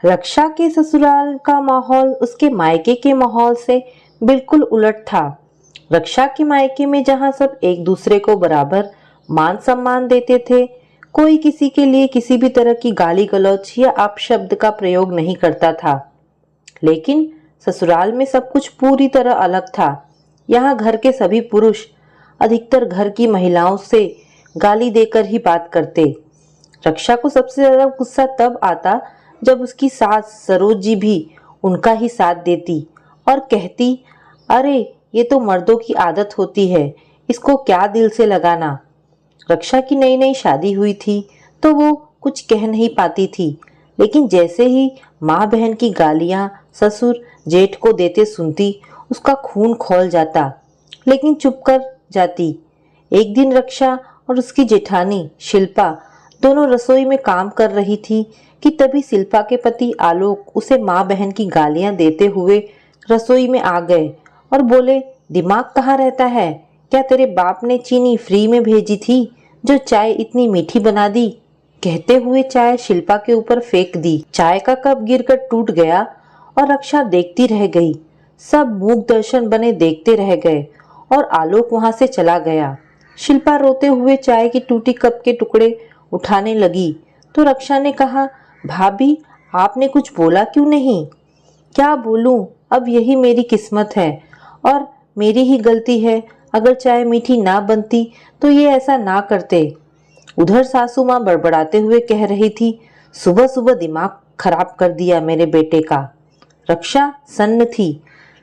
रक्षा के ससुराल का माहौल उसके मायके के माहौल से बिल्कुल उलट था। रक्षा के मायके में जहां सब एक दूसरे को बराबर मान सम्मान देते थे, कोई किसी के लिए किसी भी तरह की गाली गलौज या अपशब्द का प्रयोग नहीं करता था। लेकिन ससुराल में सब कुछ पूरी तरह अलग था। यहाँ घर के सभी पुरुष अधिकतर घर की महिलाओं से गाली देकर ही बात करते। रक्षा को सबसे ज्यादा गुस्सा तब आता जब उसकी सास सरोज जी भी उनका ही साथ देती और कहती, अरे ये तो मर्दों की आदत होती है, इसको क्या दिल से लगाना। रक्षा की नई नई शादी हुई थी तो वो कुछ कह नहीं पाती थी, लेकिन जैसे ही माँ बहन की गालियाँ ससुर जेठ को देते सुनती, उसका खून खौल जाता, लेकिन चुप कर जाती। एक दिन रक्षा और उसकी जेठानी शिल्पा दोनों रसोई में काम कर रही थी कि तभी शिल्पा के पति आलोक उसे माँ बहन की गालियां देते हुए रसोई में आ गए और बोले, दिमाग कहाँ रहता है? क्या तेरे बाप ने चीनी फ्री में भेजी थी जो चाय इतनी मीठी बना दी? कहते हुए चाय शिल्पा के ऊपर फेंक दी। चाय का कप गिरकर टूट गया और रक्षा देखती रह गई। सब मूक दर्शन बने देखते रह गए और आलोक वहां से चला गया। शिल्पा रोते हुए चाय की टूटी कप के टुकड़े उठाने लगी तो रक्षा ने कहा, भाभी आपने कुछ बोला क्यों नहीं? क्या बोलूं, अब यही मेरी किस्मत है और मेरी ही गलती है। अगर चाय मीठी ना बनती तो ये ऐसा ना करते। उधर सासू माँ बड़बड़ाते हुए कह रही थी, सुबह सुबह दिमाग खराब कर दिया मेरे बेटे का। रक्षा सन्न थी,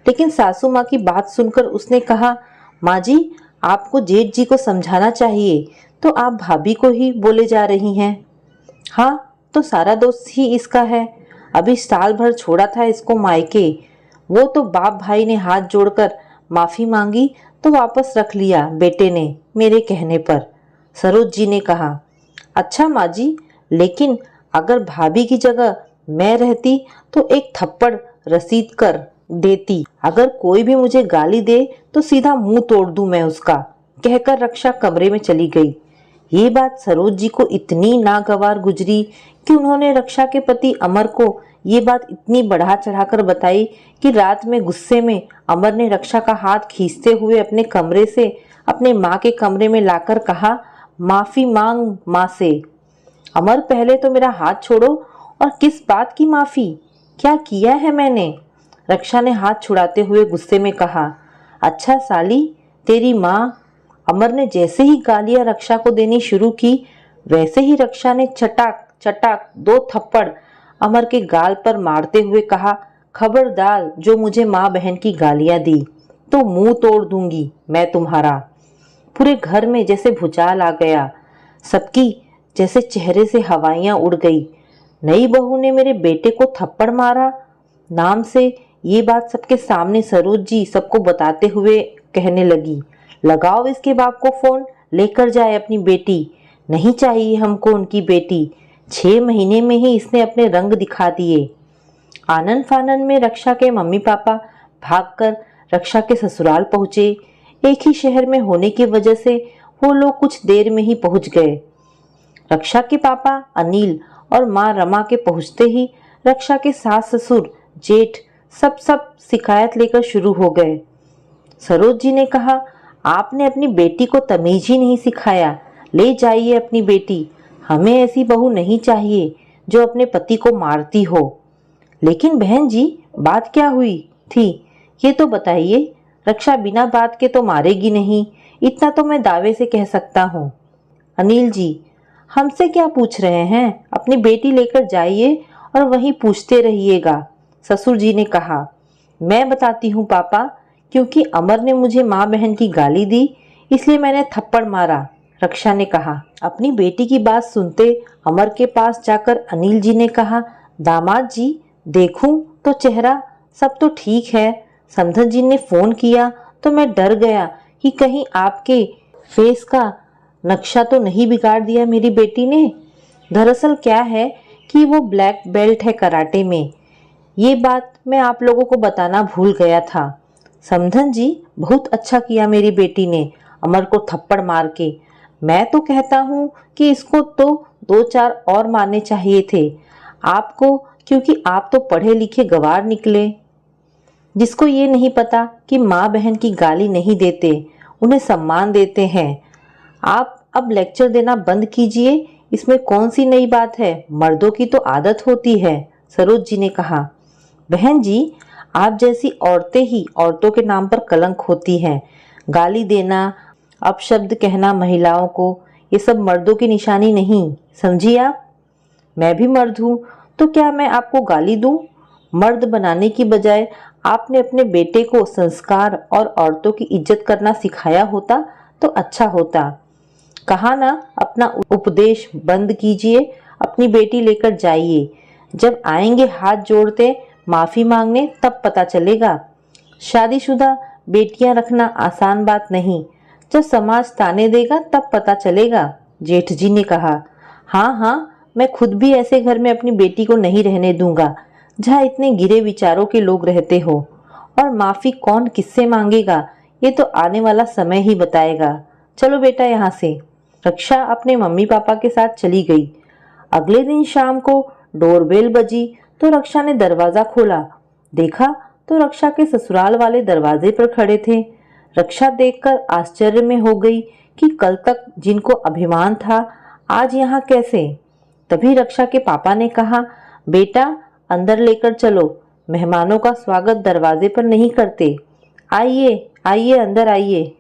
लेकिन सासू माँ की बात सुनकर उसने कहा, माँ जी आपको जेठ जी को समझाना चाहिए, तो आप भाभी को ही बोले जा रही हैं। हाँ तो सारा दोस्त ही इसका है। अभी साल भर छोड़ा था इसको मायके, वो तो बाप भाई ने हाथ जोड़कर माफी मांगी तो वापस रख लिया बेटे ने मेरे कहने पर। सरोज जी ने कहा, अच्छा माँ जी, लेकिन अगर भाभी की जगह मैं रहती तो एक थप्पड़ रसीद कर देती। अगर कोई भी मुझे गाली दे तो सीधा मुंह तोड़ दूं मैं उसका। कहकर रक्षा कमरे में चली गई। ये बात सरोज जी को इतनी नागवार गुजरी कि उन्होंने रक्षा के पति अमर को ये बात इतनी बढ़ा चढ़ाकर बताई कि रात में गुस्से में अमर ने रक्षा का हाथ खींचते हुए अपने कमरे से अपने माँ के कमरे में लाकर कहा, माफी मांग माँ से। अमर पहले तो मेरा हाथ छोड़ो, और किस बात की माफी? क्या किया है मैंने? रक्षा ने हाथ छुड़ाते हुए गुस्से में कहा, अच्छा साली तेरी माँ। अमर ने जैसे ही गालियां रक्षा को देनी शुरू की, वैसे ही रक्षा ने चटाक चटाक 2 थप्पड़ अमर के गाल पर मारते हुए कहा, खबरदार जो मुझे माँ बहन की गालियां दी तो मुंह तोड़ दूंगी मैं तुम्हारा। पूरे घर में जैसे भूचाल आ गया। सबकी जैसे चेहरे से हवाइयां उड़ गई। नई बहू ने मेरे बेटे को थप्पड़ मारा नाम से ये बात सबके सामने सरोज जी सबको बताते हुए कहने लगी, लगाओ इसके बाप को फोन, लेकर जाए अपनी बेटी। नहीं चाहिए हमको उनकी बेटी। 6 महीने में ही इसने अपने रंग दिखा दिए। आनन फानन में रक्षा के मम्मी पापा भागकर रक्षा के ससुराल पहुंचे। एक ही शहर में होने की वजह से वो लोग कुछ देर में ही पहुंच गए। रक्षा के पापा अनिल और माँ रमा के पहुंचते ही रक्षा के सास ससुर जेठ सब शिकायत लेकर शुरू हो गए। सरोज जी ने कहा, आपने अपनी बेटी को तमीज ही नहीं सिखाया। ले जाइए अपनी बेटी, हमें ऐसी बहू नहीं चाहिए जो अपने पति को मारती हो। लेकिन बहन जी बात क्या हुई थी ये तो बताइए। रक्षा बिना बात के तो मारेगी नहीं, इतना तो मैं दावे से कह सकता हूँ। अनिल जी, हमसे क्या पूछ रहे हैं? अपनी बेटी लेकर जाइए और वहीं पूछते रहिएगा, ससुर जी ने कहा। मैं बताती हूँ पापा, क्योंकि अमर ने मुझे माँ बहन की गाली दी इसलिए मैंने थप्पड़ मारा, रक्षा ने कहा। अपनी बेटी की बात सुनते अमर के पास जाकर अनिल जी ने कहा, दामाद जी देखूं तो चेहरा सब तो ठीक है। समधन जी ने फोन किया तो मैं डर गया कि कहीं आपके फेस का नक्शा तो नहीं बिगाड़ दिया मेरी बेटी ने। दरअसल क्या है कि वो ब्लैक बेल्ट है कराटे में। ये बात मैं आप लोगों को बताना भूल गया था। समधन जी बहुत अच्छा किया मेरी बेटी ने अमर को थप्पड़ मार के। मैं तो कहता हूँ कि इसको तो 2-4 और मारने चाहिए थे। आपको क्योंकि आप तो पढ़े लिखे गंवार निकले, जिसको ये नहीं पता कि माँ बहन की गाली नहीं देते, उन्हें सम्मान देते हैं। आप अब लेक्चर देना बंद कीजिए, इसमें कौन सी नई बात है, मर्दों की तो आदत होती है, सरोज जी ने कहा। बहन जी, आप जैसी औरतें ही औरतों के नाम पर कलंक होती हैं। गाली देना, अपशब्द कहना महिलाओं को, ये सब मर्दों की निशानी नहीं, समझी आप? मैं भी मर्द हूँ, तो क्या मैं आपको गाली दूँ? मर्द बनाने की बजाय आपने अपने बेटे को संस्कार और औरतों की इज्जत करना सिखाया होता तो अच्छा होता। कहा ना, अपना उपदेश बंद कीजिए, अपनी बेटी लेकर जाइए। जब आएंगे हाथ जोड़ते माफी मांगने तब पता चलेगा। शादीशुदा बेटियां रखना आसान बात नहीं, जब समाज ताने देगा तब पता चलेगा, जेठ जी ने कहा। हाँ हाँ, मैं खुद भी ऐसे घर में अपनी बेटी को नहीं रहने दूंगा जहाँ इतने गिरे विचारों के लोग रहते हो। और माफी कौन किससे मांगेगा, ये तो आने वाला समय ही बताएगा। चलो बेटा यहाँ से। रक्षा अपने मम्मी पापा के साथ चली गई। अगले दिन शाम को डोरबेल बजी तो रक्षा ने दरवाजा खोला। देखा तो रक्षा के ससुराल वाले दरवाजे पर खड़े थे। रक्षा देखकर आश्चर्य में हो गई कि कल तक जिनको अभिमान था आज यहाँ कैसे। तभी रक्षा के पापा ने कहा, बेटा अंदर लेकर चलो, मेहमानों का स्वागत दरवाजे पर नहीं करते। आइए आइए, अंदर आइए।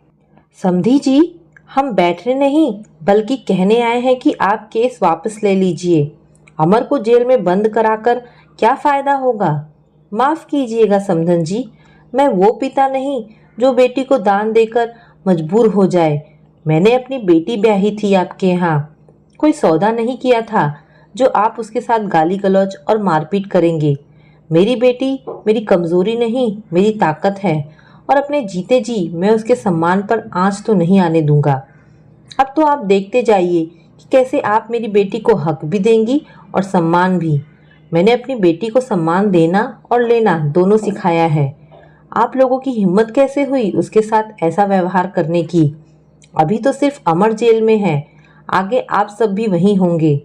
समधी जी, हम बैठने नहीं बल्कि कहने आए हैं कि आप केस वापस ले लीजिए। अमर को जेल में बंद कराकर क्या फायदा होगा? माफ कीजिएगा समधन जी, मैं वो पिता नहीं जो बेटी को दान देकर मजबूर हो जाए। मैंने अपनी बेटी ब्याही थी आपके यहाँ, कोई सौदा नहीं किया था जो आप उसके साथ गाली गलौज और मारपीट करेंगे। मेरी बेटी मेरी कमजोरी नहीं, मेरी ताकत है, और अपने जीते जी मैं उसके सम्मान पर आंच तो नहीं आने दूंगा। अब तो आप देखते जाइए कि कैसे आप मेरी बेटी को हक भी देंगी और सम्मान भी। मैंने अपनी बेटी को सम्मान देना और लेना दोनों सिखाया है। आप लोगों की हिम्मत कैसे हुई उसके साथ ऐसा व्यवहार करने की? अभी तो सिर्फ अमर जेल में है, आगे आप सब भी वहीं होंगे।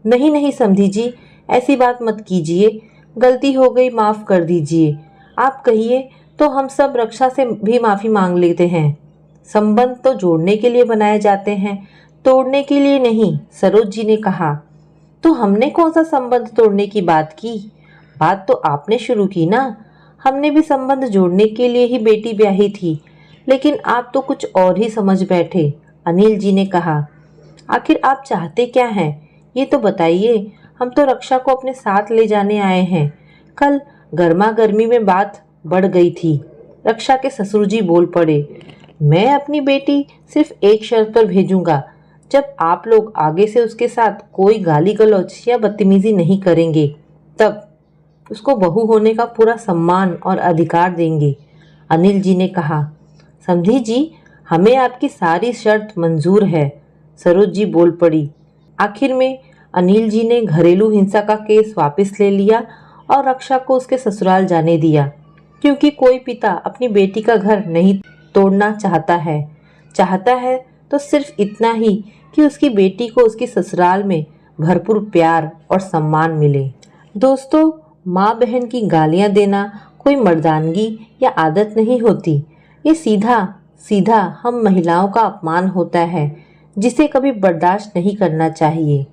नहीं नहीं समधी जी, ऐसी बात मत कीजिए, गलती हो गई, माफ़ कर दीजिए। आप कहिए तो हम सब रक्षा से भी माफ़ी मांग लेते हैं। संबंध तो जोड़ने के लिए बनाए जाते हैं, तोड़ने के लिए नहीं, सरोज जी ने कहा। तो हमने कौन सा संबंध तोड़ने की बात की? बात तो आपने शुरू की ना। हमने भी संबंध जोड़ने के लिए ही बेटी ब्याही थी, लेकिन आप तो कुछ और ही समझ बैठे, अनिल जी ने कहा। आखिर आप चाहते क्या हैं, ये तो बताइए। हम तो रक्षा को अपने साथ ले जाने आए हैं। कल गर्मा गर्मी में बात बढ़ गई थी। रक्षा के ससुर जी बोल पड़े, मैं अपनी बेटी सिर्फ एक शर्त पर भेजूंगा, जब आप लोग आगे से उसके साथ कोई गाली गलौज या बदतमीजी नहीं करेंगे, तब उसको बहू होने का पूरा सम्मान और अधिकार देंगे, अनिल जी ने कहा। समधी जी, हमें आपकी सारी शर्त मंजूर है, सरोज जी बोल पड़ी। आखिर में अनिल जी ने घरेलू हिंसा का केस वापस ले लिया और रक्षा को उसके ससुराल जाने दिया, क्योंकि कोई पिता अपनी बेटी का घर नहीं तोड़ना चाहता है तो सिर्फ इतना ही कि उसकी बेटी को उसकी ससुराल में भरपूर प्यार और सम्मान मिले। दोस्तों, माँ बहन की गालियाँ देना कोई मर्दानगी या आदत नहीं होती, ये सीधा सीधा हम महिलाओं का अपमान होता है, जिसे कभी बर्दाश्त नहीं करना चाहिए।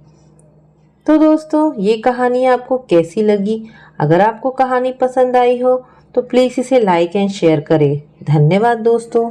तो दोस्तों, ये कहानी आपको कैसी लगी? अगर आपको कहानी पसंद आई हो तो प्लीज़ इसे लाइक एंड शेयर करें। धन्यवाद दोस्तों।